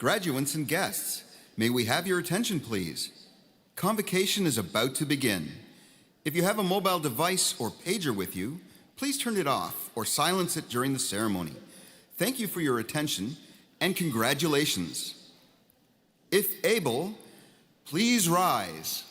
Graduates and guests, may we have your attention, please? Convocation is about to begin. If you have a mobile device or pager with you, please turn it off or silence it during the ceremony. Thank you for your attention and congratulations. If able, please rise.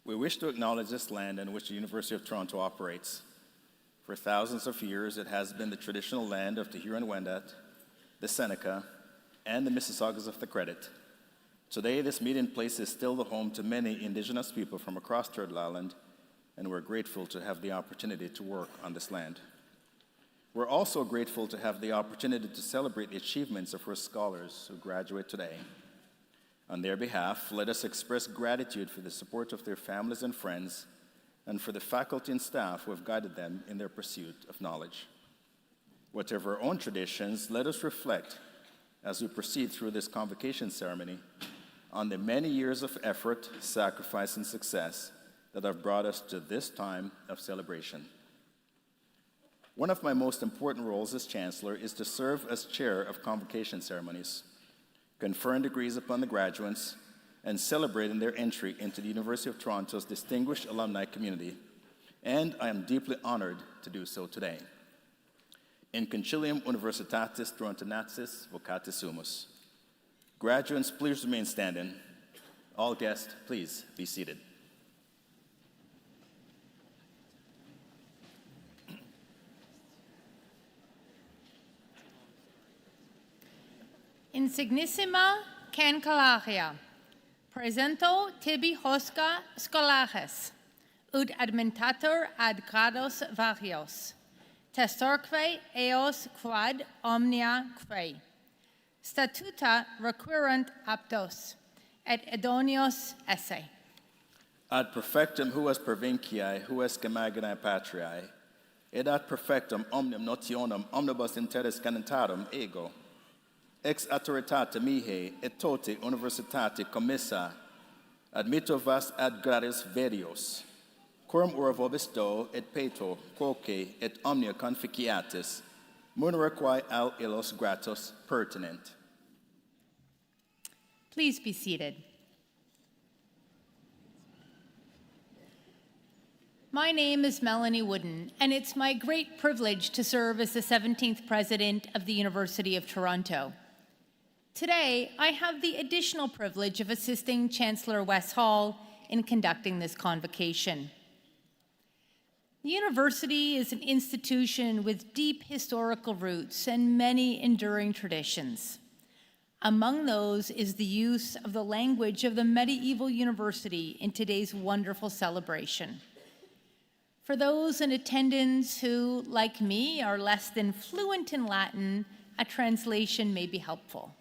We wish to acknowledge this land in which the University of Toronto operates. For thousands of years, it has been the traditional land of the Huron-Wendat, the Seneca, and the Mississaugas of the Credit. Today, this meeting place is still the home to many Indigenous people from across Turtle Island, and we're grateful to have the opportunity to work on this land. We're also grateful to have the opportunity to celebrate the achievements of our scholars who graduate today. On their behalf, let us express gratitude for the support of their families and friends, and for the faculty and staff who have guided them in their pursuit of knowledge. Whatever our own traditions, let us reflect as we proceed through this convocation ceremony on the many years of effort, sacrifice, and success that have brought us to this time of celebration. One of my most important roles as Chancellor is to serve as Chair of Convocation Ceremonies, conferring degrees upon the graduates, and celebrating their entry into the University of Toronto's distinguished alumni community, and I am deeply honored to do so today. In Concilium Universitatis Torontoensis Vocatis Sumus. Graduates, please remain standing. All guests, please be seated. Insignissima cancelaria, presento tibi hosca scholares, ut admentator ad grados varios, testorque eos quad omnia quae. Statuta requirunt aptos, et idonios esse. Ad perfectum huas provinciae, huas gemaginae patriae, et ad perfectum omnium notionum omnibus interis canentatum ego, ex autoritate mihi et tote universitate commissa, admitto vas ad gradis verios, quorum ora vobis do et peto, quoque et omnia conficiatis, munera quae al illos gratos pertinent. Please be seated. My name is Melanie Wooden, and it's my great privilege to serve as the 17th President of the University of Toronto. Today, I have the additional privilege of assisting Chancellor Wes Hall in conducting this convocation. The university is an institution with deep historical roots and many enduring traditions. Among those is the use of the language of the medieval university in today's wonderful celebration. For those in attendance who, like me, are less than fluent in Latin, a translation may be helpful.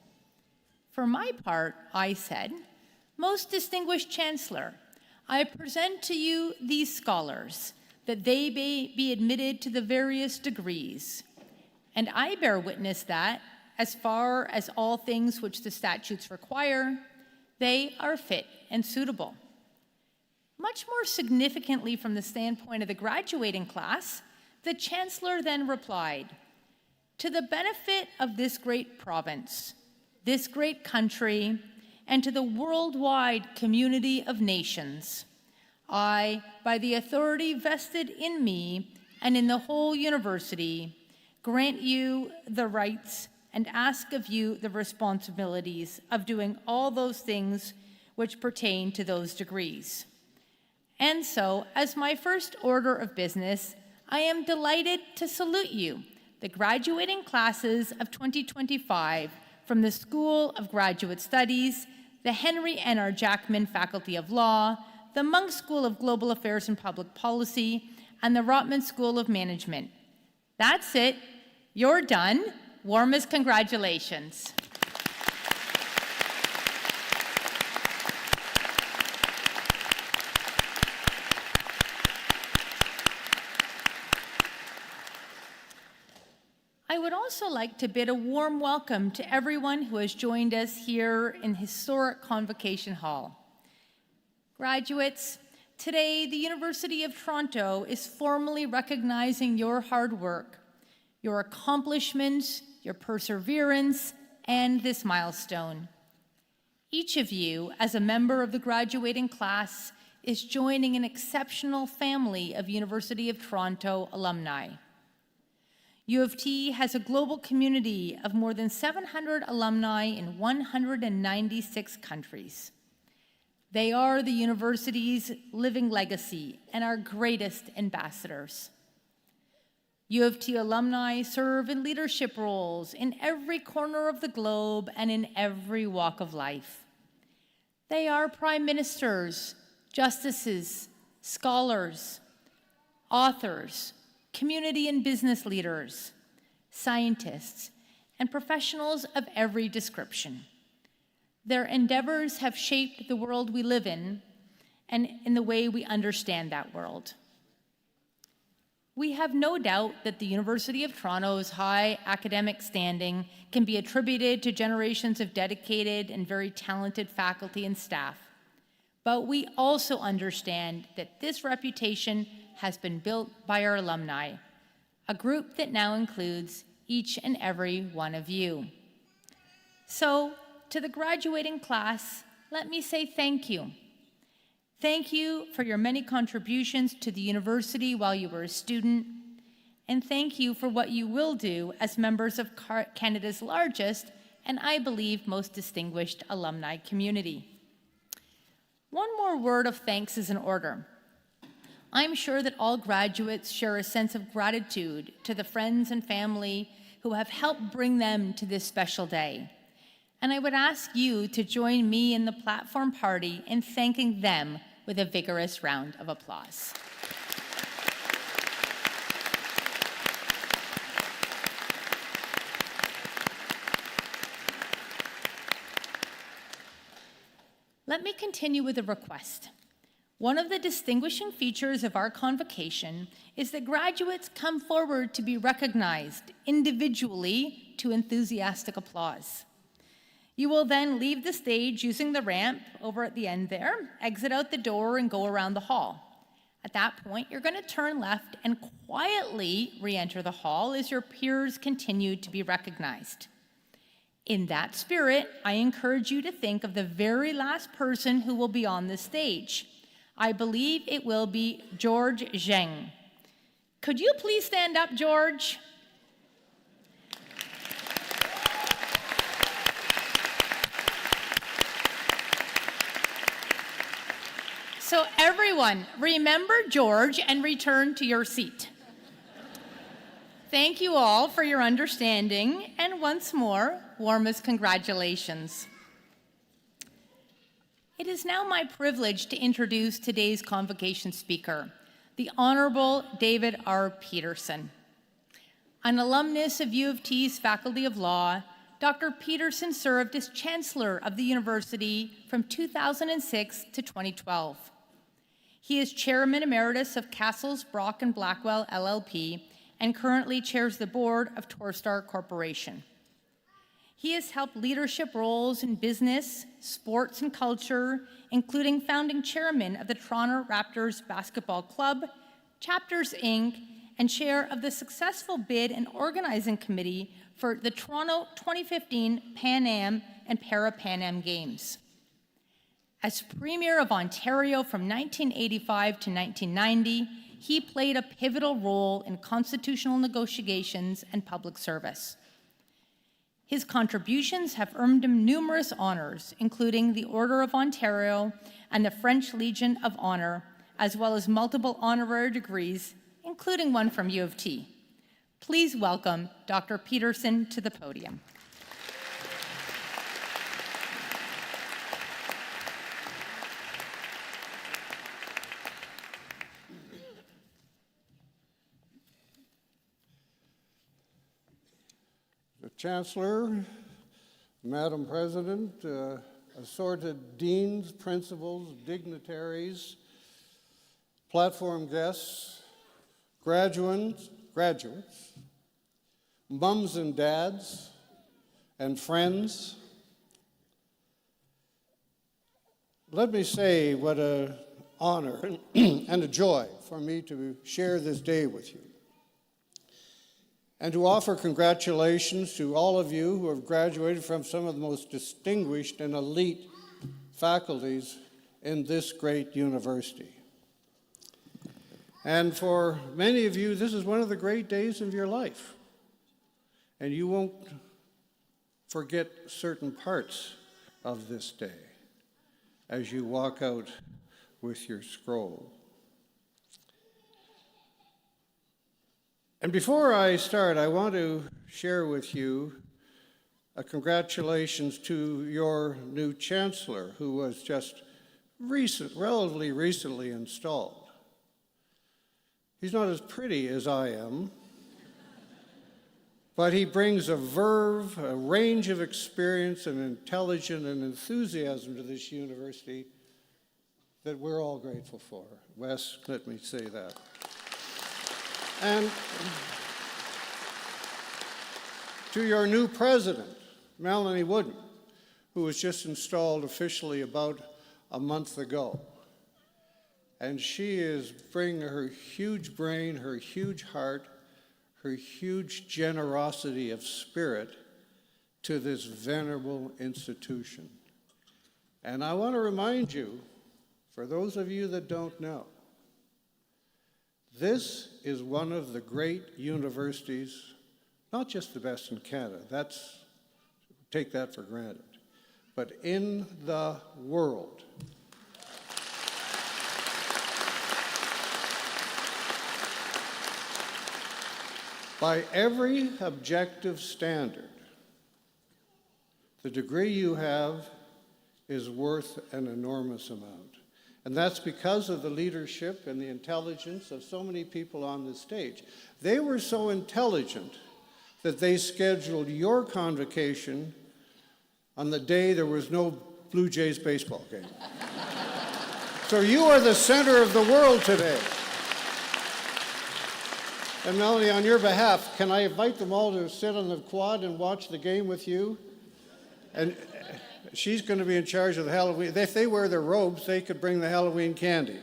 For my part, I said, "Most distinguished Chancellor, I present to you these scholars, that they may be admitted to the various degrees. And I bear witness that, as far as all things which the statutes require, they are fit and suitable." Much more significantly from the standpoint of the graduating class, the Chancellor then replied, "To the benefit of this great province, this great country, and to the worldwide community of nations, I, by the authority vested in me and in the whole university, grant you the rights and ask of you the responsibilities of doing all those things which pertain to those degrees. And so, as my first order of business, I am delighted to salute you, the graduating classes of 2025 from the School of Graduate Studies, the Henry N.R. Jackman Faculty of Law, the Munk School of Global Affairs and Public Policy, and the Rotman School of Management. That's it. You're done. Warmest congratulations. I would also like to bid a warm welcome to everyone who has joined us here in historic Convocation Hall. Graduates, today the University of Toronto is formally recognizing your hard work, your accomplishments, your perseverance, and this milestone. Each of you, as a member of the graduating class, is joining an exceptional family of University of Toronto alumni. U of T has a global community of more than 700 alumni in 196 countries. They are the university's living legacy and our greatest ambassadors. U of T alumni serve in leadership roles in every corner of the globe and in every walk of life. They are prime ministers, justices, scholars, authors, community and business leaders, scientists, and professionals of every description. Their endeavors have shaped the world we live in and in the way we understand that world. We have no doubt that the University of Toronto's high academic standing can be attributed to generations of dedicated and very talented faculty and staff. But we also understand that this reputation has been built by our alumni, a group that now includes each and every one of you. So, to the graduating class, let me say thank you. Thank you for your many contributions to the university while you were a student, and thank you for what you will do as members of Canada's largest and I believe most distinguished alumni community. One more word of thanks is in order. I'm sure that all graduates share a sense of gratitude to the friends and family who have helped bring them to this special day. And I would ask you to join me in the platform party in thanking them with a vigorous round of applause. Let me continue with a request. One of the distinguishing features of our convocation is that graduates come forward to be recognized individually to enthusiastic applause. You will then leave the stage using the ramp over at the end there, exit out the door, and go around the hall. At that point, you're going to turn left and quietly re-enter the hall as your peers continue to be recognized. In that spirit, I encourage you to think of the very last person who will be on the stage. I believe it will be George Zheng. Could you please stand up, George? So everyone, remember George and return to your seat. Thank you all for your understanding, and once more, warmest congratulations. It is now my privilege to introduce today's convocation speaker, the Honourable David R. Peterson. An alumnus of U of T's Faculty of Law, Dr. Peterson served as Chancellor of the University from 2006 to 2012. He is Chairman Emeritus of Castles, Brock and Blackwell LLP and currently chairs the board of Torstar Corporation. He has helped leadership roles in business, sports, and culture, including founding chairman of the Toronto Raptors Basketball Club, Chapters Inc., and chair of the successful bid and organizing committee for the Toronto 2015 Pan Am and Para-Pan Am Games. As Premier of Ontario from 1985 to 1990, he played a pivotal role in constitutional negotiations and public service. His contributions have earned him numerous honors, including the Order of Ontario and the French Legion of Honor, as well as multiple honorary degrees, including one from U of T. Please welcome Dr. Peterson to the podium. Chancellor, Madam President, assorted deans, principals, dignitaries, platform guests, graduates, mums and dads, and friends. Let me say what an honor and a joy for me to share this day with you, and to offer congratulations to all of you who have graduated from some of the most distinguished and elite faculties in this great university. And for many of you, this is one of the great days of your life, and you won't forget certain parts of this day as you walk out with your scroll. And before I start, I want to share with you a congratulations to your new chancellor, who was just relatively recently installed. He's not as pretty as I am, but he brings a verve, a range of experience and intelligence and enthusiasm to this university that we're all grateful for. Wes, let me say that. And to your new president, Melanie Wooden, who was just installed officially about a month ago. And she is bringing her huge brain, her huge heart, her huge generosity of spirit to this venerable institution. And I want to remind you, for those of you that don't know, this is one of the great universities, not just the best in Canada, take that for granted, but in the world. By every objective standard, the degree you have is worth an enormous amount. And that's because of the leadership and the intelligence of so many people on this stage. They were so intelligent that they scheduled your convocation on the day there was no Blue Jays baseball game. So you are the center of the world today. And Melanie, on your behalf, can I invite them all to sit on the quad and watch the game with you? And she's going to be in charge of the Halloween. If they wear their robes, they could bring the Halloween candy.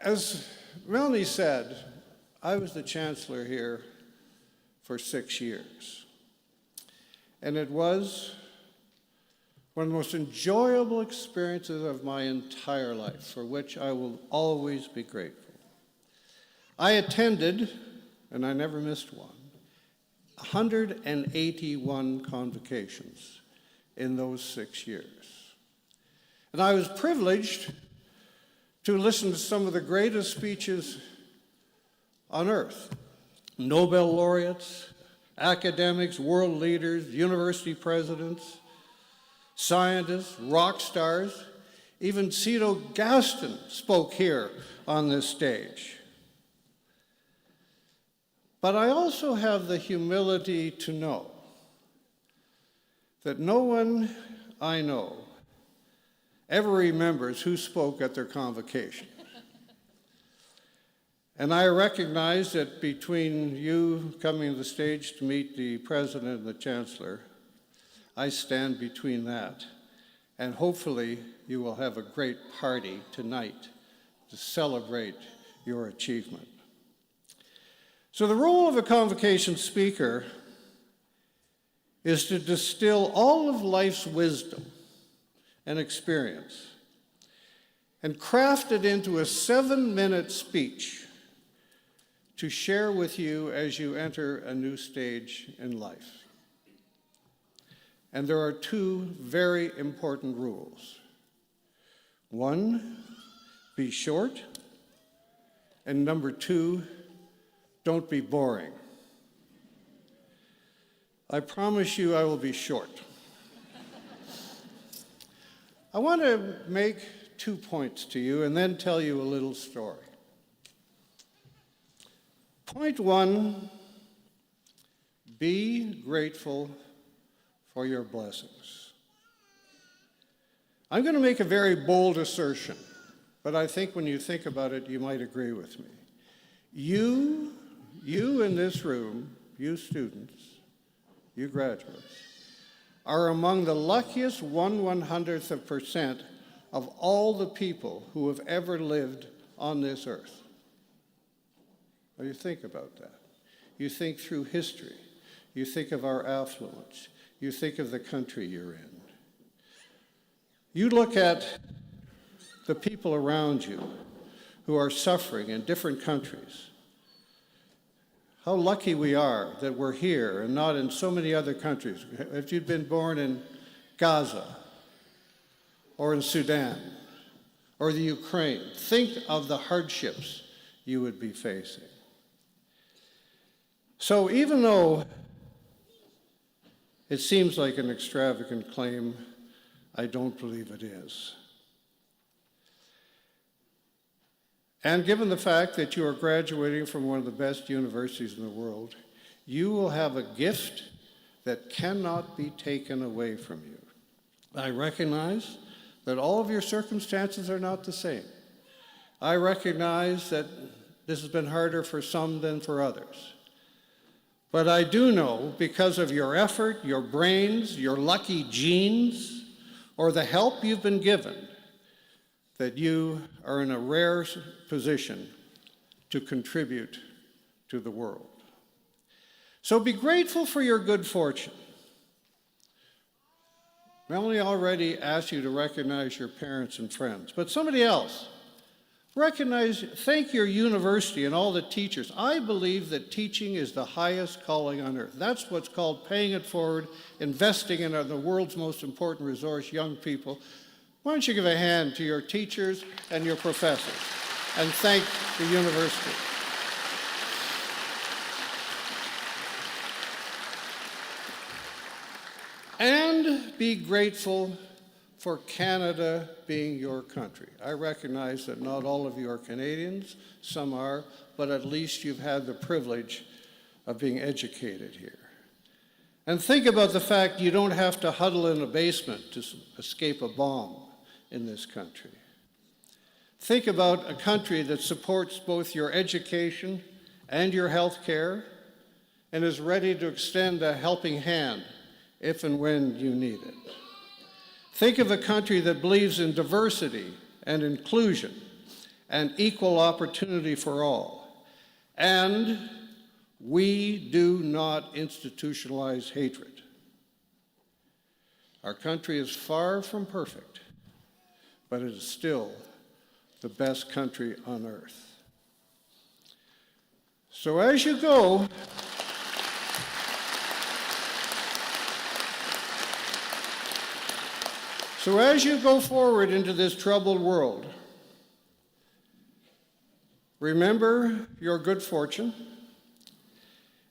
As Melanie said, I was the chancellor here for 6 years. And it was one of the most enjoyable experiences of my entire life, for which I will always be grateful. I attended, and I never missed one, 181 convocations in those 6 years. And I was privileged to listen to some of the greatest speeches on earth. Nobel laureates, academics, world leaders, university presidents, scientists, rock stars. Even Cito Gaston spoke here on this stage. But I also have the humility to know that no one I know ever remembers who spoke at their convocation. And I recognize that between you coming to the stage to meet the President and the Chancellor, I stand between that. And hopefully you will have a great party tonight to celebrate your achievement. So the role of a convocation speaker is to distill all of life's wisdom and experience and craft it into a 7-minute speech to share with you as you enter a new stage in life. And there are 2 very important rules. 1, be short, and number 2, don't be boring. I promise you I will be short. I want to make 2 points to you and then tell you a little story. Point 1, be grateful for your blessings. I'm going to make a very bold assertion, but I think when you think about it, you might agree with me. You in this room, you students, you graduates, are among the luckiest 1/100th% of all the people who have ever lived on this earth. Now you think about that. You think through history. You think of our affluence. You think of the country you're in. You look at the people around you who are suffering in different countries. How lucky we are that we're here and not in so many other countries. If you'd been born in Gaza or in Sudan or the Ukraine, think of the hardships you would be facing. So even though it seems like an extravagant claim, I don't believe it is. And given the fact that you are graduating from one of the best universities in the world, you will have a gift that cannot be taken away from you. I recognize that all of your circumstances are not the same. I recognize that this has been harder for some than for others. But I do know, because of your effort, your brains, your lucky genes, or the help you've been given, that you are in a rare position to contribute to the world. So be grateful for your good fortune. Melanie already asked you to recognize your parents and friends, but somebody else. Thank your university and all the teachers. I believe that teaching is the highest calling on earth. That's what's called paying it forward, investing in the world's most important resource, young people. Why don't you give a hand to your teachers and your professors and thank the university. And be grateful for Canada being your country. I recognize that not all of you are Canadians, some are, but at least you've had the privilege of being educated here. And think about the fact you don't have to huddle in a basement to escape a bomb in this country. Think about a country that supports both your education and your health care and is ready to extend a helping hand if and when you need it. Think of a country that believes in diversity and inclusion and equal opportunity for all. And we do not institutionalize hatred. Our country is far from perfect, but it is still the best country on earth. So as you go, So as you go forward into this troubled world, remember your good fortune,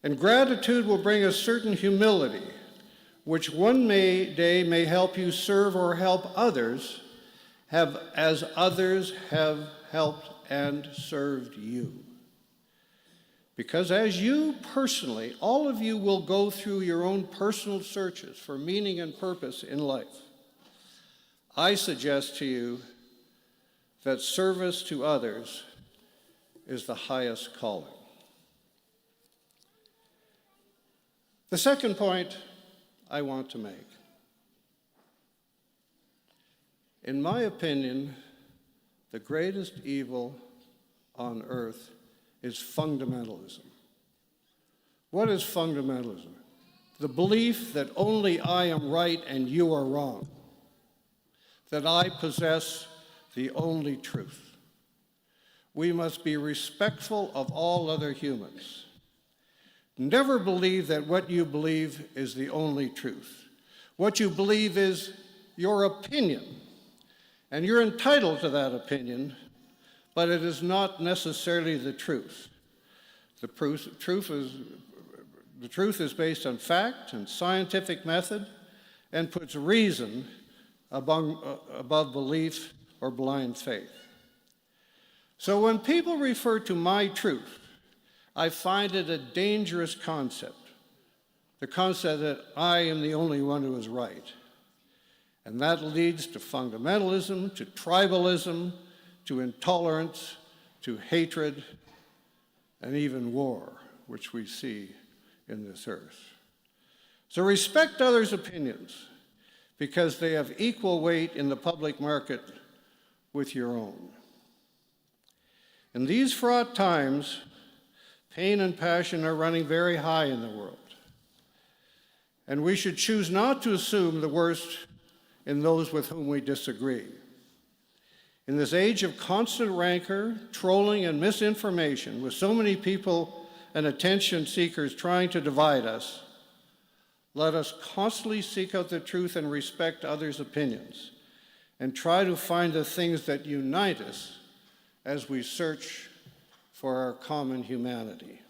and gratitude will bring a certain humility, which one day may help you serve or help others, as others have helped and served you. Because as you personally, all of you will go through your own personal searches for meaning and purpose in life, I suggest to you that service to others is the highest calling. The second point I want to make. In my opinion, the greatest evil on earth is fundamentalism. What is fundamentalism? The belief that only I am right and you are wrong, that I possess the only truth. We must be respectful of all other humans. Never believe that what you believe is the only truth. What you believe is your opinion, and you're entitled to that opinion, but it is not necessarily the truth. The truth is based on fact and scientific method and puts reason above belief or blind faith. So when people refer to my truth, I find it a dangerous concept, the concept that I am the only one who is right. And that leads to fundamentalism, to tribalism, to intolerance, to hatred, and even war, which we see in this earth. So respect others' opinions, because they have equal weight in the public market with your own. In these fraught times, pain and passion are running very high in the world. And we should choose not to assume the worst in those with whom we disagree. In this age of constant rancor, trolling, and misinformation, with so many people and attention seekers trying to divide us, let us constantly seek out the truth and respect others' opinions, and try to find the things that unite us as we search for our common humanity.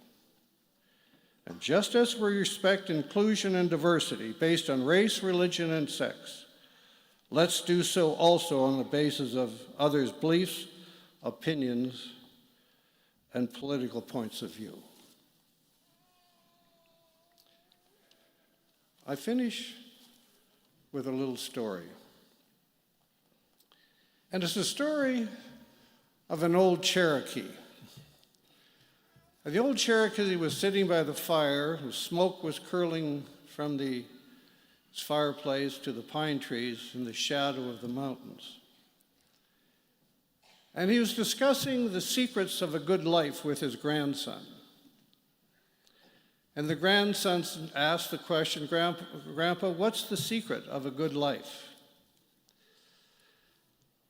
And just as we respect inclusion and diversity based on race, religion, and sex, let's do so also on the basis of others' beliefs, opinions, and political points of view. I finish with a little story. And it's a story of an old Cherokee. The old Cherokee was sitting by the fire, the smoke was curling from his fireplace to the pine trees in the shadow of the mountains. And he was discussing the secrets of a good life with his grandson. And the grandson asked the question, Grandpa, what's the secret of a good life?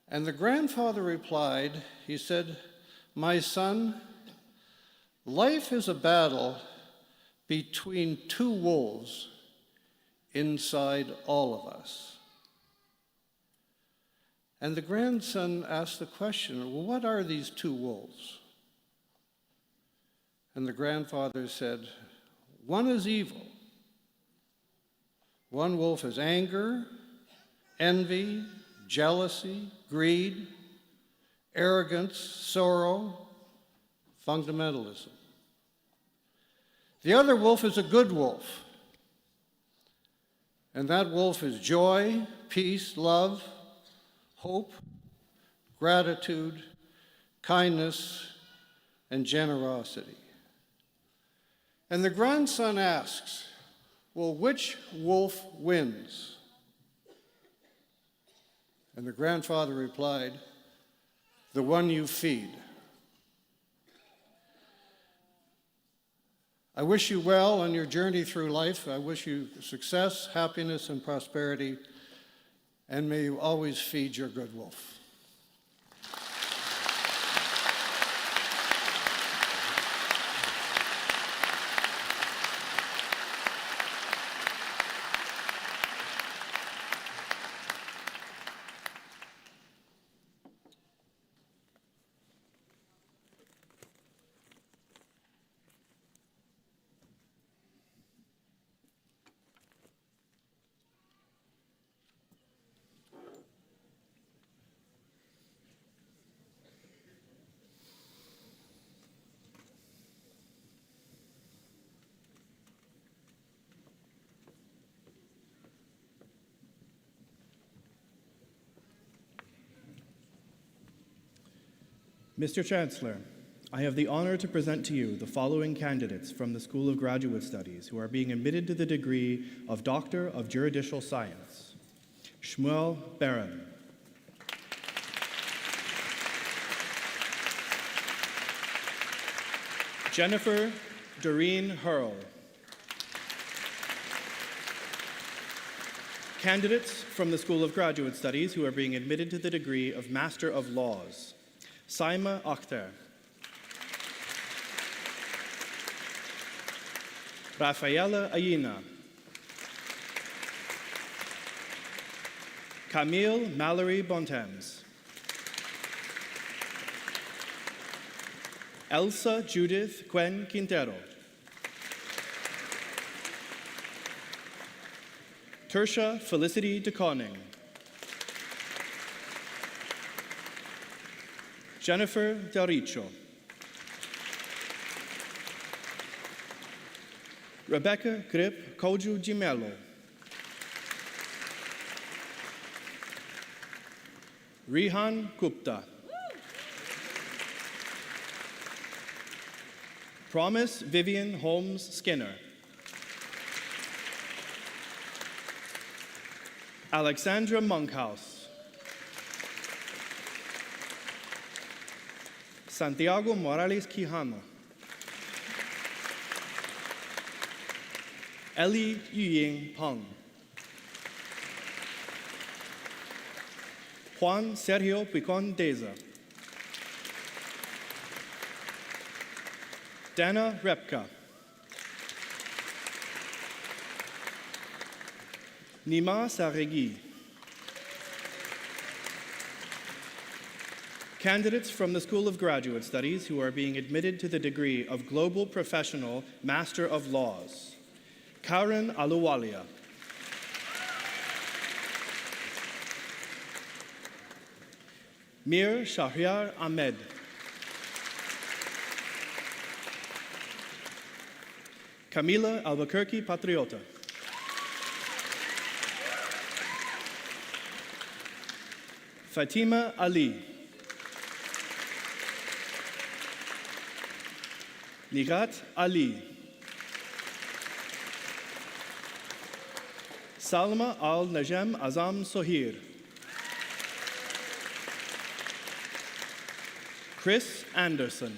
And the grandfather replied, he said, my son, life is a battle between two wolves inside all of us. And the grandson asked the question, well, what are these two wolves? And the grandfather said, one is evil. One wolf is anger, envy, jealousy, greed, arrogance, sorrow, fundamentalism. The other wolf is a good wolf. And that wolf is joy, peace, love, hope, gratitude, kindness, and generosity. And the grandson asks, well, which wolf wins? And the grandfather replied, the one you feed. I wish you well on your journey through life. I wish you success, happiness, and prosperity, and may you always feed your good wolf. Mr. Chancellor, I have the honor to present to you the following candidates from the School of Graduate Studies who are being admitted to the degree of Doctor of Juridical Science. Shmuel Barron. Jennifer Doreen Hurl. Candidates from the School of Graduate Studies who are being admitted to the degree of Master of Laws. Saima Akhtar. Rafaela Ayina. Camille Mallory Bontemps. Elsa Judith Quen Quintero. Tersha Felicity DeConning. Jennifer Del Richo. Rebecca Grip Koju Gimelo. Rihan Gupta. Promise Vivian Holmes Skinner. Alexandra Monkhouse. Santiago Morales Quijano. Ellie Yuying Peng. Juan Sergio Picon Deza. Dana Repka. Nima Saregi. Candidates from the School of Graduate Studies who are being admitted to the degree of Global Professional Master of Laws. Karen Aluwalia. Mir Shahriar Ahmed. Camila Albuquerque Patriota. Fatima Ali. Nigat Ali. Salma Al-Najem Azam Sohir. Chris Anderson.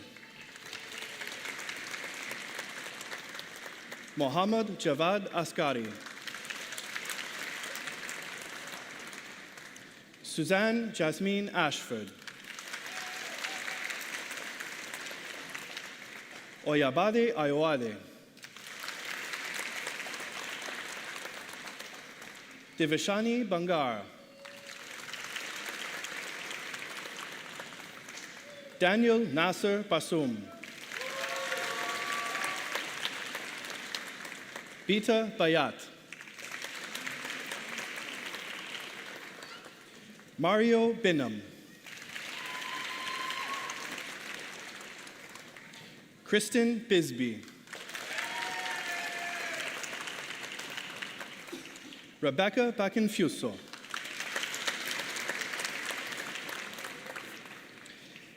Mohammad Javad Askari. Suzanne Jasmine Ashford. Oyabade Ayowade. Divishani Bangar. Daniel Nasser Basum. Bita Bayat. Mario Binham. Kristen Bisbee. Rebecca Bacinfuso.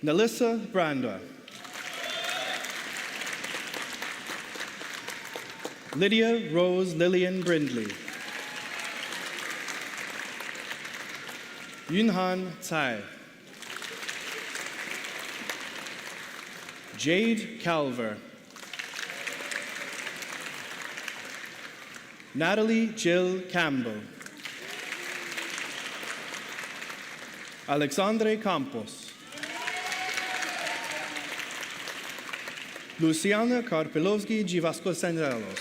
Nelissa Branda. Lydia Rose Lillian Brindley. Yunhan Tsai. Jade Calver. Natalie Jill Campbell. Alexandre Campos. Luciana Karpilovsky Vasconcelos.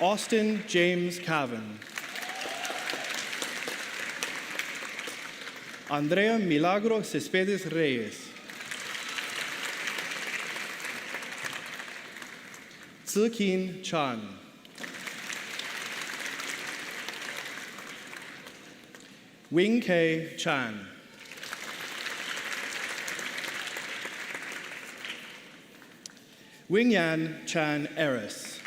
Austin James Cavan. Andrea Milagro Cespedes Reyes. Zikin Chan. Wing K. Chan. Wing Yan Chan Eris.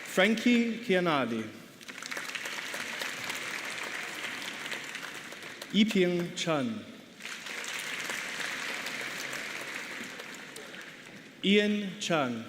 Frankie Kianadi. Yiping Chen. Ian Chung.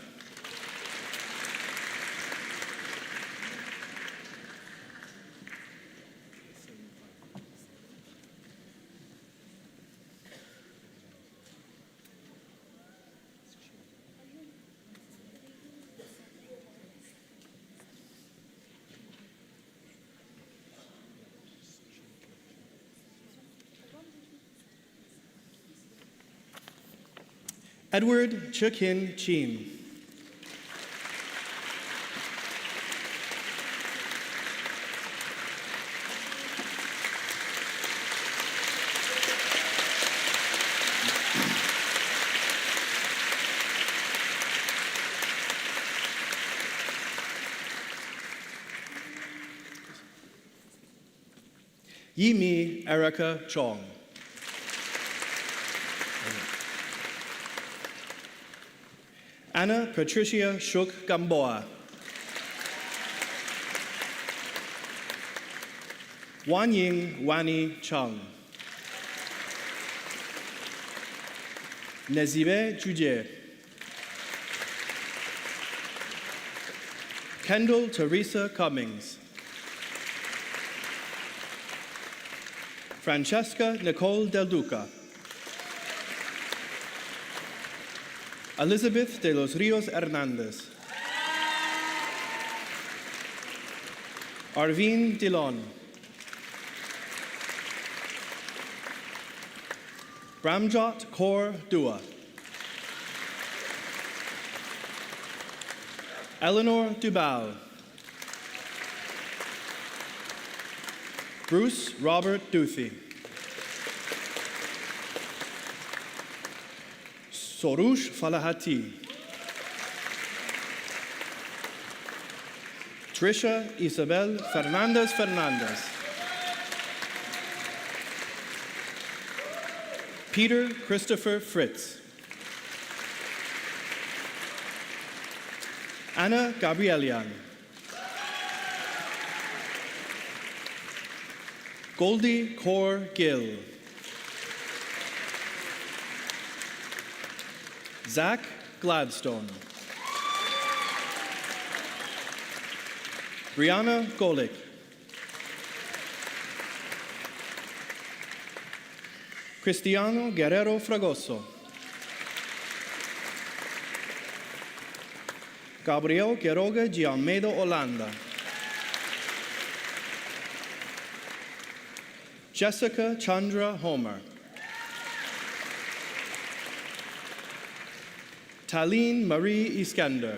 Edward Chukin Chin. Yimi Erica Chong. Anna Patricia Shuk Gamboa. Wanying Wani Chung. Nezibe Juje. Kendall Teresa Cummings. Francesca Nicole Del Duca. Elizabeth de los Rios Hernandez. Arvin Dillon. Bramjot Kaur Dua. Eleanor Dubal. Bruce Robert Duthie. Soroush Falahati. Trisha Isabel Fernandez Fernandez. Peter Christopher Fritz. Anna Gabrielian. Goldie Kaur Gill. Zach Gladstone. Brianna Golick. Cristiano Guerrero Fragoso. Gabriel Quiroga de Almeida Holanda. Jessica Chandra Homer. Taline Marie Iskander.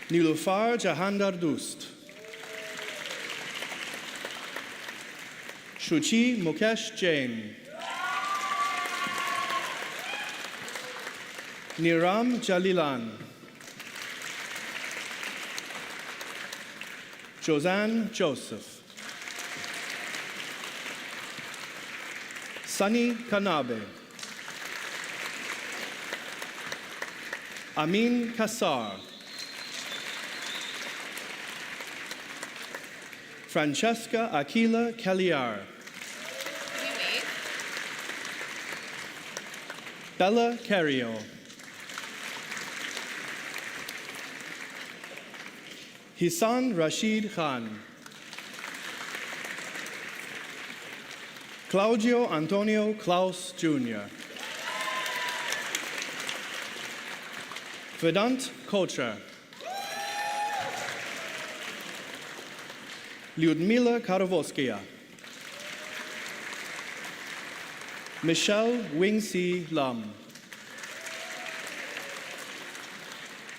Nilufar Jahandar Dust. Shuchi Mukesh Jain. Niram Jalilan. Josanne Joseph. Sunny Kanabe. Amin Kassar. Francesca Aquila Kelliar. Bella Carrio. Hisan Rashid Khan. Claudio Antonio Klaus Jr. Vedant Kocher. Lyudmila Karavoskia. Michelle Wingsi Lam.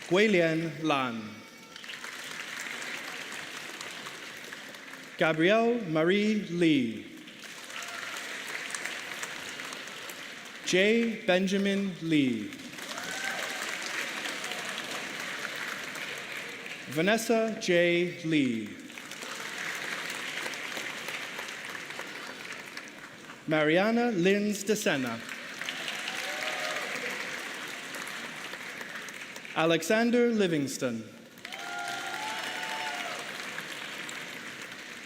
Guilian Lan. Gabrielle Marie Lee. J. Benjamin Lee. Vanessa J. Lee. Mariana Lins de Sena. Alexander Livingston.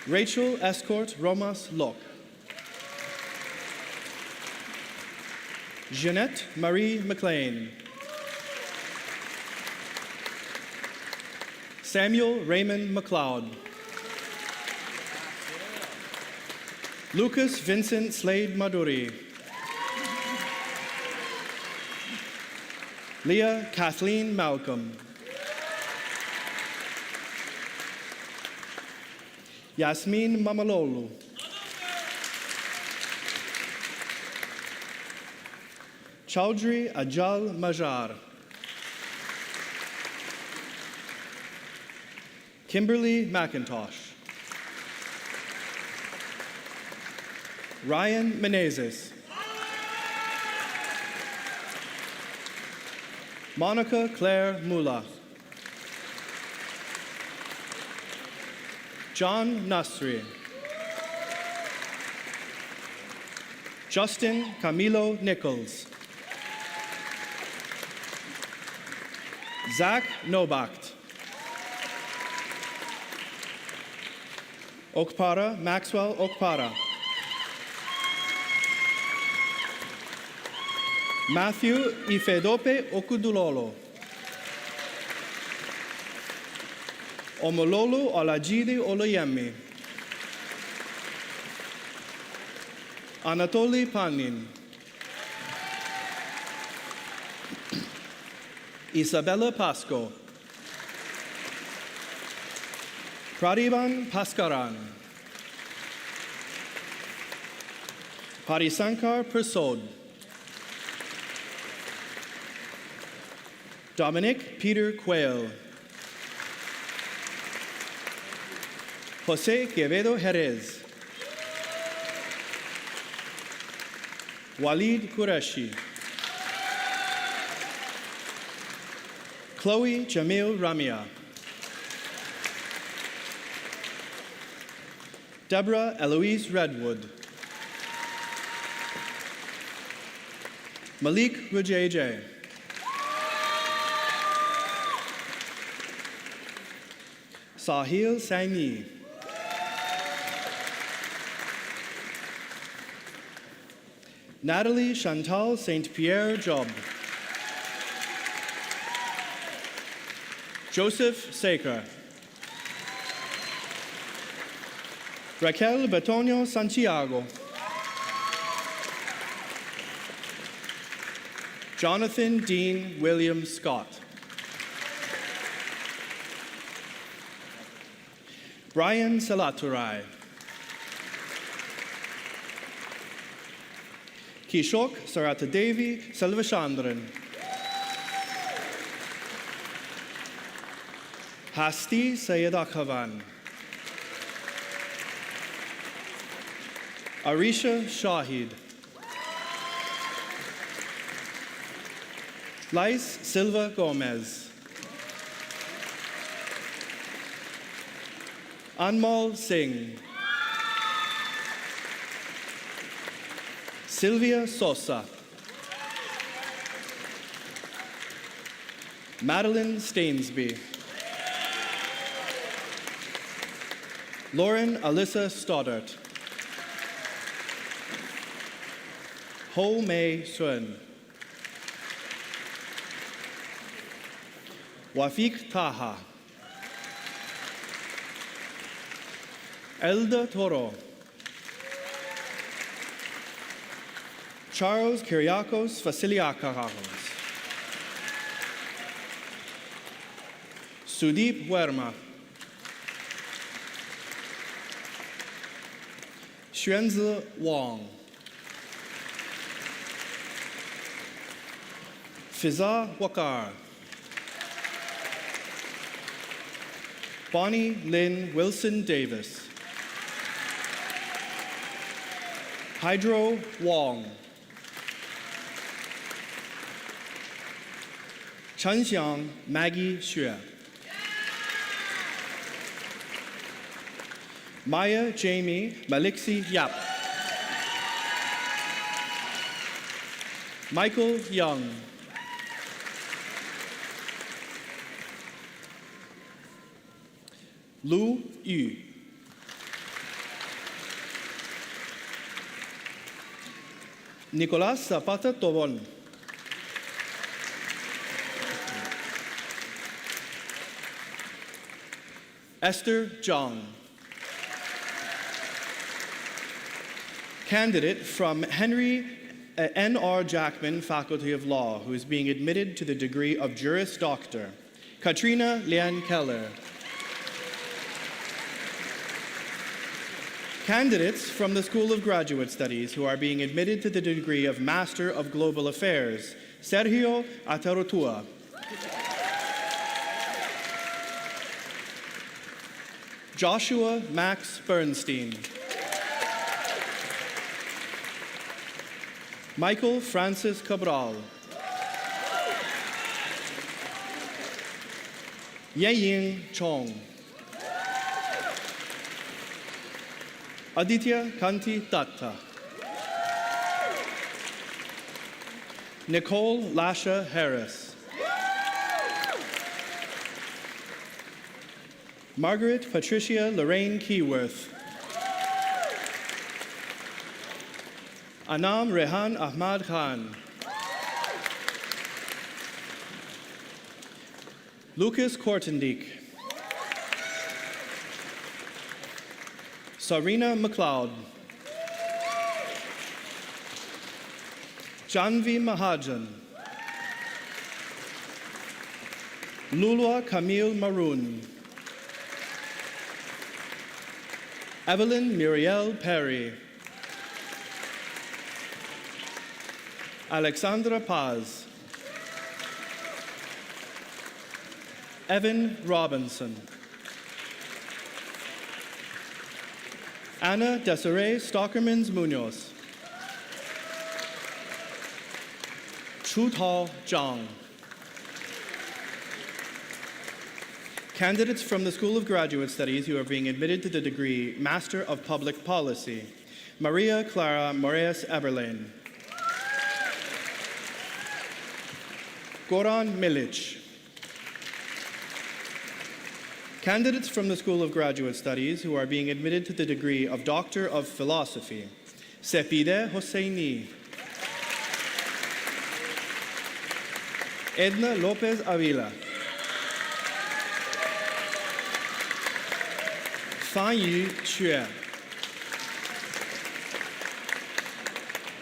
Rachel Escort Romas Locke. Jeanette Marie McLean. Samuel Raymond McLeod. Lucas Vincent Slade Maduri. Leah Kathleen Malcolm. Yasmin Mamalolu. Chaudhry Ajal Majar. Kimberly McIntosh. Ryan Menezes. Monica Claire Mula. John Nasri. Justin Camilo Nichols. Zach Nobacht. Okpara Maxwell Okpara. Matthew Ifedope Okudulolo. Omololu Olajide Oloyemi. Anatoly Panin. Isabella Pasco. Pradiban Paskaran. Parisankar Prasad. Dominic Peter Quayle. Jose Quevedo Jerez. Walid Qureshi. Chloe Jamil Ramia. Deborah Eloise Redwood. Malik Rujeje. Sahil Saini. Natalie Chantal St. Pierre Job. Joseph Saker. Raquel Betonio Santiago. Jonathan Dean William Scott. Brian Salaturai. Kishok Saratadevi Selvachandran. Hasti Sayedakavan. Arisha Shahid. Lais Silva Gomez. Anmol Singh. Sylvia Sosa. Madeline Stainsby. Lauren Alyssa Stoddart. Ho Mei Sun. Wafik Taha. Elda Toro. Charles Kyriakos Vasiliakakos. Sudeep Werma. Xuanzi Wang. Fiza Wakar. Bonnie Lynn Wilson Davis. Hydro Wong. Chenxiang Maggie Xue. Maya Jamie Maliksi Yap. Michael Young. Lu Yu. Nicolas Zapata Tobon. Esther John. Candidate from Henry N.R. Jackman Faculty of Law, who is being admitted to the degree of Juris Doctor, Katrina Lian Keller. Candidates from the School of Graduate Studies who are being admitted to the degree of Master of Global Affairs, Sergio Atarotua. Joshua Max Bernstein. Michael Francis Cabral. Yeying Chong. Aditya Kanti Datta. Nicole Lasha Harris. Margaret Patricia Lorraine Keyworth. Anam Rehan Ahmad Khan. Lucas Kortendiek. Sarina McLeod. Janvi Mahajan. Lulua Camille Maroon. Evelyn Muriel Perry. Alexandra Paz. Evan Robinson. Anna Desiree Stockermans Munoz. Chutao Zhang. Candidates from the School of Graduate Studies who are being admitted to the degree Master of Public Policy, Maria Clara Moraes Eberlein. Goran Milic. Candidates from the School of Graduate Studies who are being admitted to the degree of Doctor of Philosophy, Sepide Hosseini. Edna Lopez Avila. Fan Yu Xue.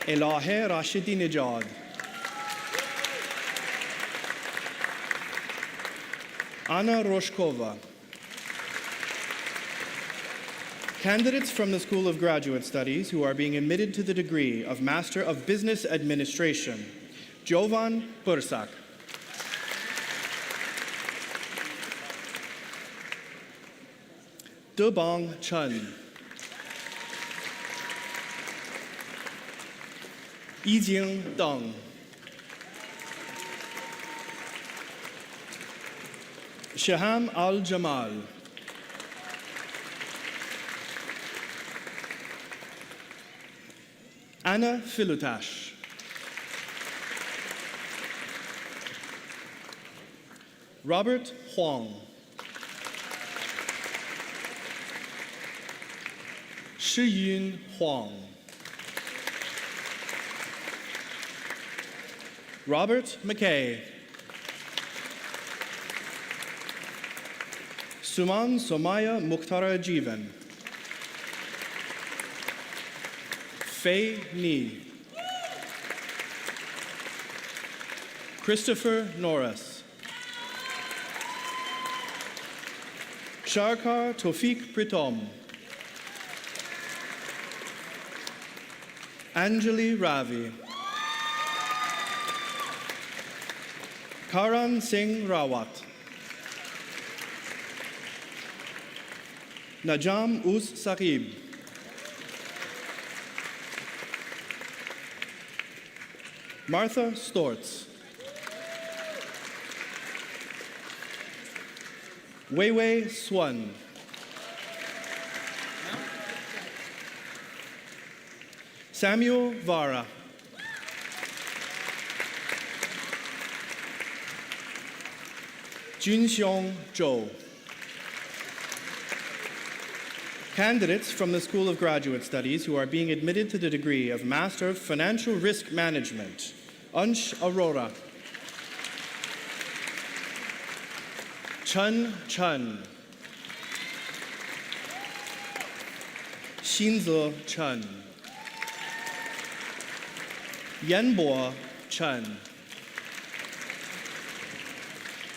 Elahe Rashidi Nejad. Anna Roshkova. Candidates from the School of Graduate Studies who are being admitted to the degree of Master of Business Administration, Jovan Bursak. Debong Chen. Yijing Deng. Shaham Al-Jamal. Anna Filutash. Robert Huang. Shiyun Huang. Robert McKay. Suman Somaya Mukhtara Jivan. Fei Ni. Christopher Norris. Sharkar Tofik Pritom. Anjali Ravi. Karan Singh Rawat. Najam Us Saqib. Martha Stortz. Weiwei Swan. Samuel Vara. Junxiong Zhou. Candidates from the School of Graduate Studies who are being admitted to the degree of Master of Financial Risk Management. Ansh Arora. Chen Chen. Xinze Chen. Yanbo Chen.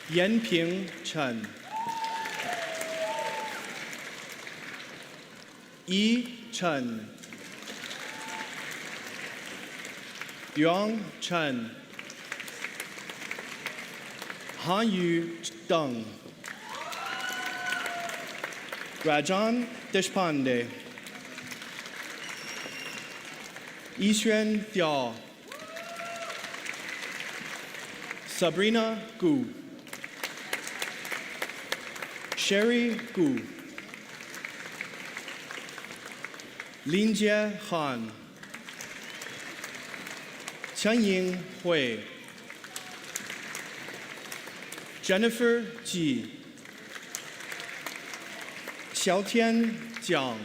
Yanping Chen. Yi Chen. Yuang Chen. Han Yu Deng. Rajan Deshpande. Yixuan Diao. Sabrina Gu. Sherry Gu. Linjie Han. Qianying Hui. Jennifer Ji. Xiaotian Jiang.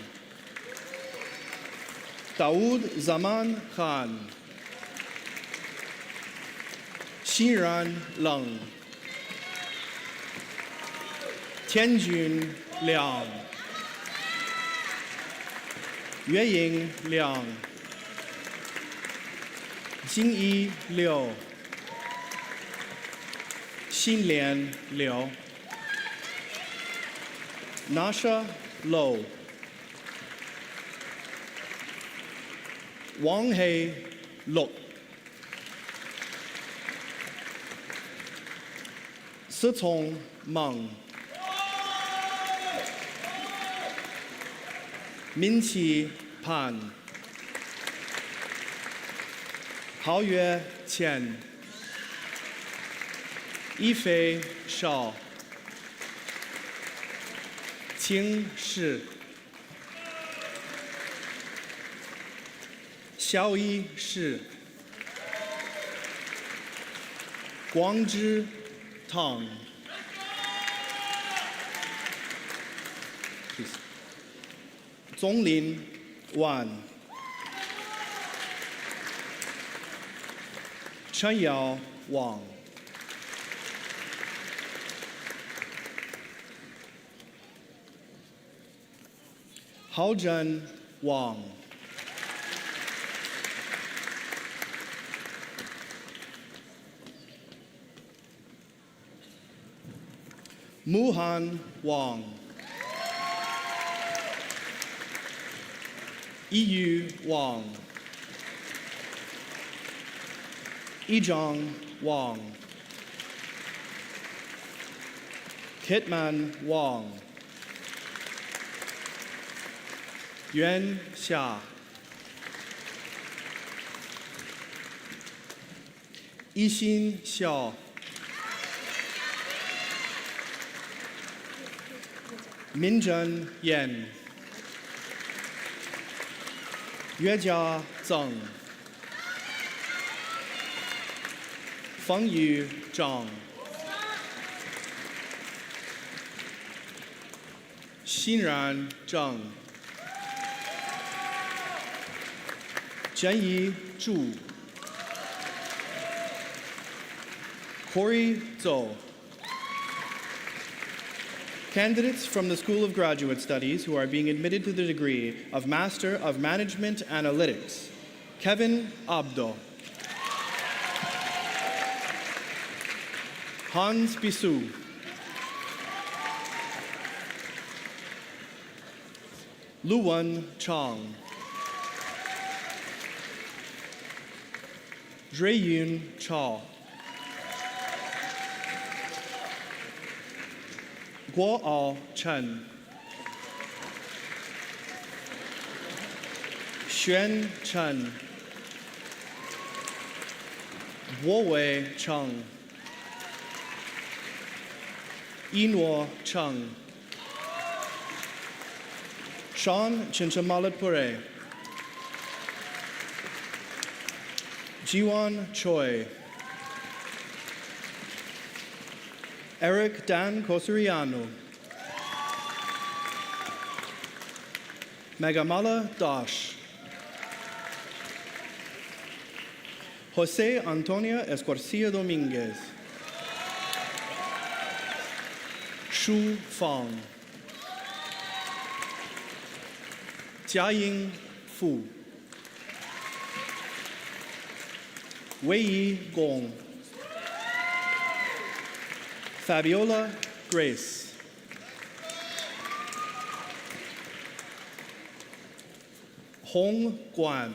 Daoud Zaman Khan. Xinran Leng. Tianjun Liang. Yueying Liang. Jingyi Liu. Xinlian Liu. Nasha Lo. Wang Hei Lok. Sicong Meng. Minqi Pan. Haoyue Qian. Yifei Shao. Qing Shi. Xiaoyi Shi. Guangzhi Tang. Zonglin Wan. Chenyao Wang. Haozhen Wang. Muhan Wang. Yiyu Wang. Yizhang Wang. Kitman Wang. Yuan Xia. Yixin Xiao. Minzhen Yan. Yuejia Zeng. Fengyu Zhang. Xinran Zheng. Zhenyi Zhu. Corey Zhou. Candidates from the School of Graduate Studies who are being admitted to the degree of Master of Management Analytics. Kevin Abdo. Hans Bisou. Luwen Chang. Zhuiyun Chao. Guoao Chen. Xuan Chen. Guowei Cheng. Yinwo Cheng. Sean Chinchamalatpure. Jiwan Choi. Eric Dan Cosuriano. Magamala Dash. Jose Antonio Escorcia Dominguez. Shu Fang. Jiaying Fu. Wei Gong. Fabiola Grace. Hong Guan.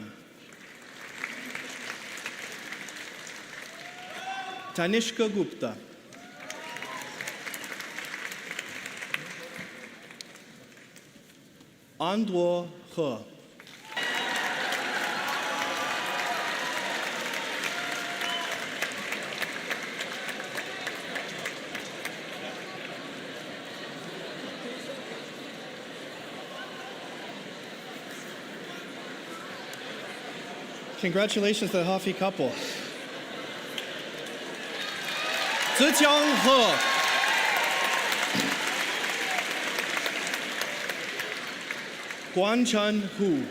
Tanishka Gupta. Anduo He. Congratulations to the Hafi couple. Zijiang He. Guanchen Hu.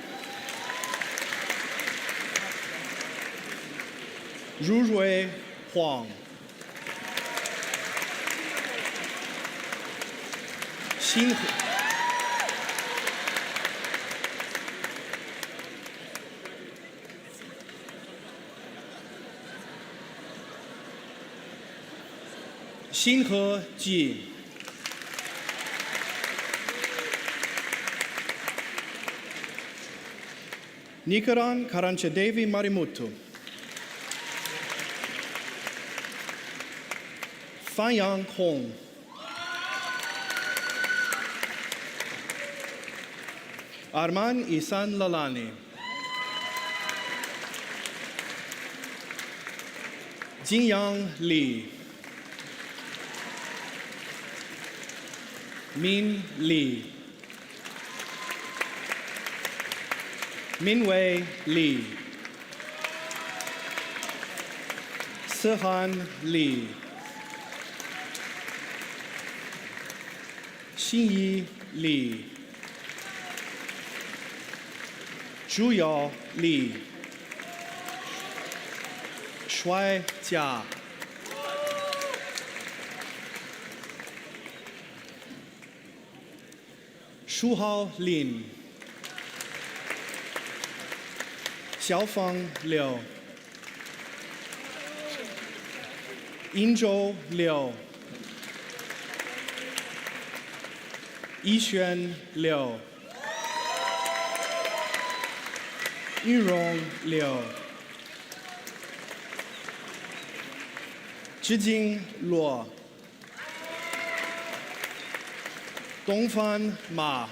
Rurui Huang. Xin He Ji. Nikaran Karanchadevi Marimutu. Fanyang Hong. Arman Isan Lalani. Jinyang Li. Min Li. Minwei Li. Sihan Li. Xinyi Li. Zhuyao Li. Shuai Jia. Shuhao Lin. Xiaofang Liu. Yinzhou Liu. Yixuan Liu. Yurong Liu. Zhijing Luo. Dongfan Ma.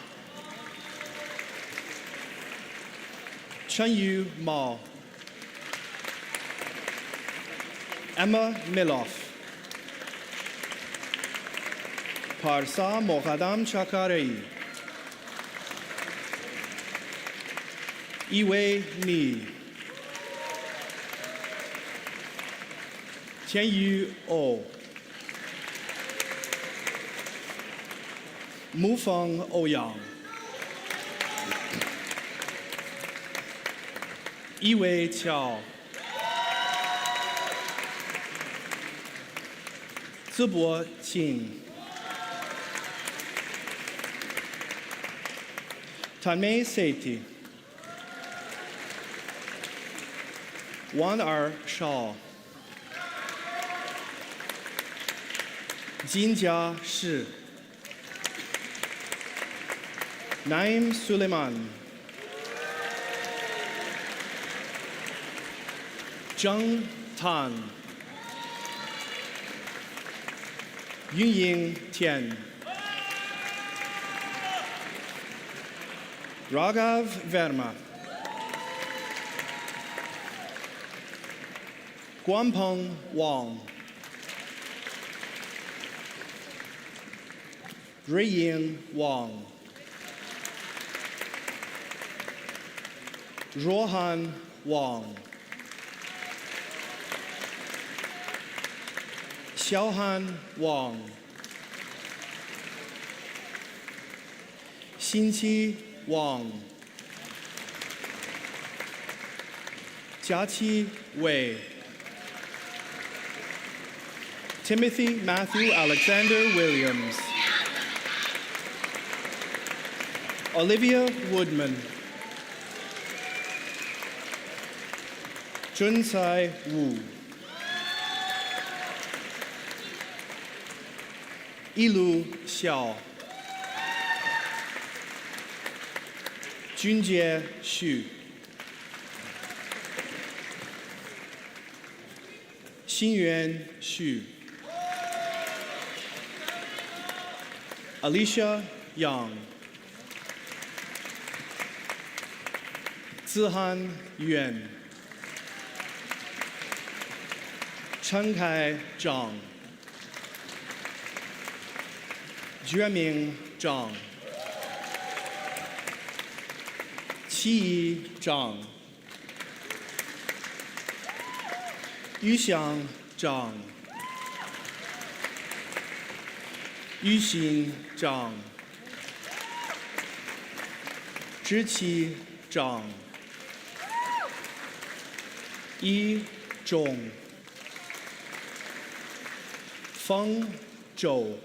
Chenyu Mao. Emma Miloff. Parsa Mohaddam Chakarei. Iwei Ni. Tianyu O. Mufeng Ouyang. Yiwei Qiao. Zibo Qing. Tanmei Seiti. Wan Er Shao. Jinjia Shi. Naim Suleiman. Zheng Tan. Yunying Tian. Raghav Verma. Guanpeng Wang. Ruiying Wang. Rohan Wang. Xiaohan Wang. Xinqi Wang, Jiaqi Wei, Timothy Matthew Alexander Williams, Olivia Woodman, Junsai Wu, Yilu Xiao, Junjie Xu, Xinyuan Xu, Alicia Yang, Zihan Yuan, Chengkai Zhang, Jueming Zhang, Qi Zhang, Yuxiang Zhang, Yuxin Zhang, Zhiqi Zhang, Yi Zhong, Feng Zhou,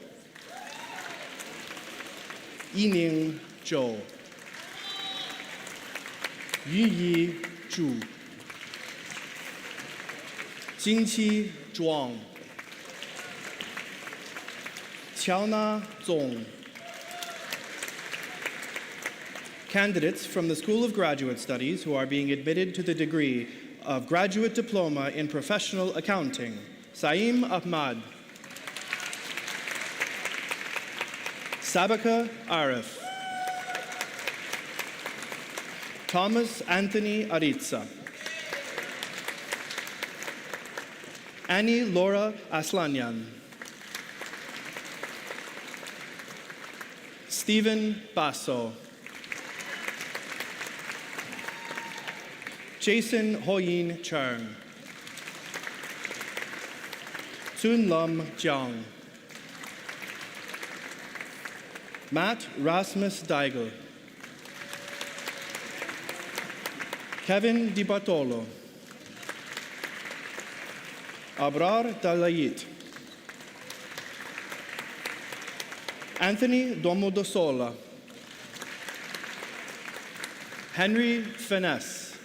Yining Zhou, Yuyi Zhu, Jingqi Zhuang, Qiaona Zong. Candidates from the School of Graduate Studies who are being admitted to the degree of Graduate Diploma in Professional Accounting: Saim Ahmad, Sabaka Arif, Thomas Anthony Aritza, Annie Laura Aslanyan, Stephen Basso, Jason Hoyin Chern, Sun Lam Jiang, Matt Rasmus Deigel, Kevin Di Bartolo, Abrar Dalayit, Anthony Domodosola, Henry Finesse,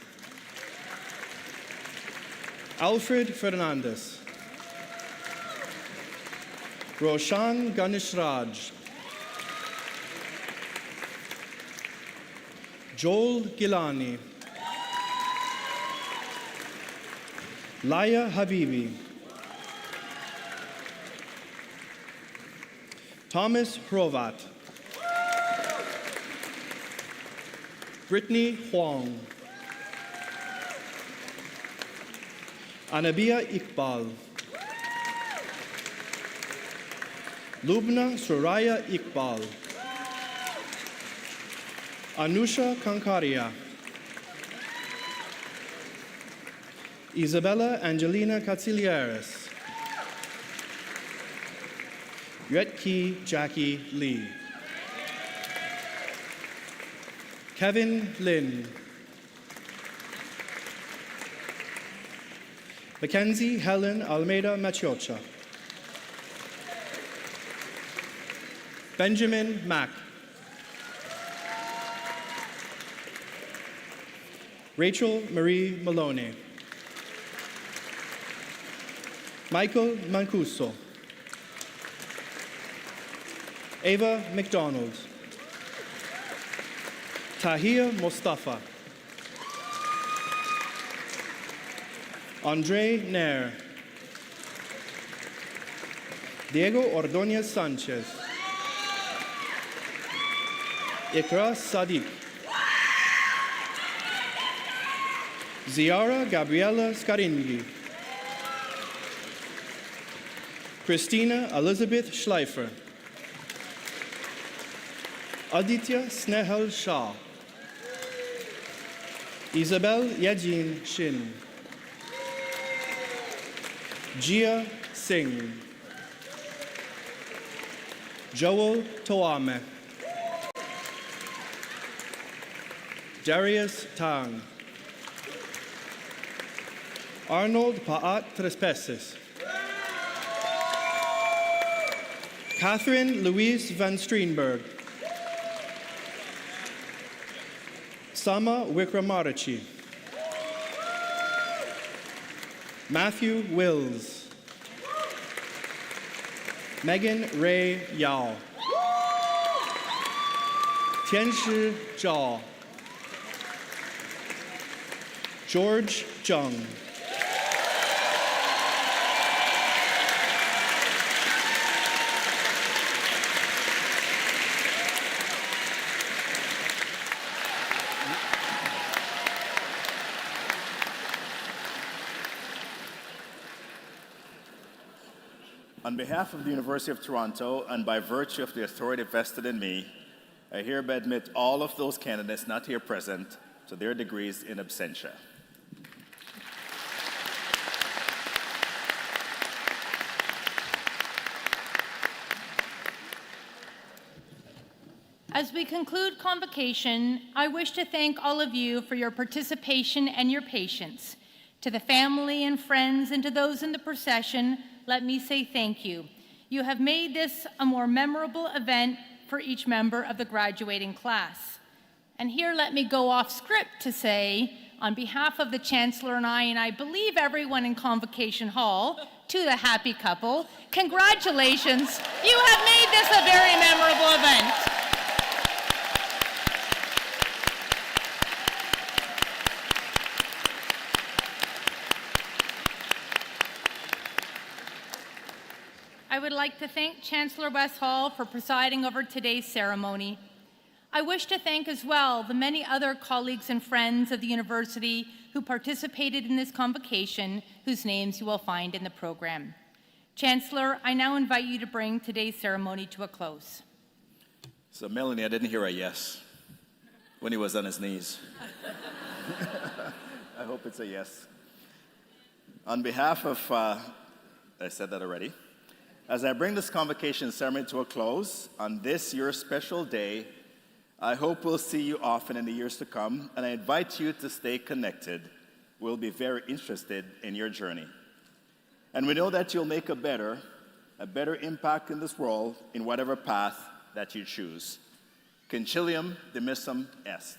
Alfred Fernandez, Roshan Ganeshraj, Joel Gilani, Laya Habibi, Thomas Hrovat, Brittany Huang, Anabia Iqbal, Lubna Suraya Iqbal, Anusha Kankaria, Isabella Angelina Katsiliaris, Yetki Jackie Lee, Kevin Lin, Mackenzie Helen Almeida Machiocha, Benjamin Mack, Rachel Marie Maloney, Michael Mancuso, Ava McDonald, Tahir Mustafa, Andre Nair, Diego Ordóñez Sanchez, Ikra Sadiq, Ziara Gabriela Scaringi, Christina Elizabeth Schleifer, Aditya Snehal Shah, Isabel Yajin Shin, Jia Singh, Joel Toame, Darius Tang. Arnold Paat Trespessis. Catherine Louise van Steenberg. Sama Wickramarchi. Matthew Wills. Megan Ray Yao. Tianshi Zhao. George Zheng. On behalf of the University of Toronto, and by virtue of the authority vested in me, I hereby admit all of those candidates not here present to their degrees in absentia. As we conclude Convocation, I wish to thank all of you for your participation and your patience. To the family and friends and to those in the procession, let me say thank you. You have made this a more memorable event for each member of the graduating class. And here let me go off script to say, on behalf of the Chancellor and I believe everyone in Convocation Hall, to the happy couple, congratulations, you have made this a very memorable event. I would like to thank Chancellor West Hall for presiding over today's ceremony. I wish to thank as well the many other colleagues and friends of the university who participated in this convocation, whose names you will find in the program. Chancellor, I now invite you to bring today's ceremony to a close. So Melanie, I didn't hear a yes when he was on his knees. I hope it's a yes. On behalf of, I said that already. As I bring this convocation ceremony to a close, on this your special day, I hope we'll see you often in the years to come, and I invite you to stay connected. We'll be very interested in your journey. And we know that you'll make a better impact in this world in whatever path that you choose. Concilium dimissum est.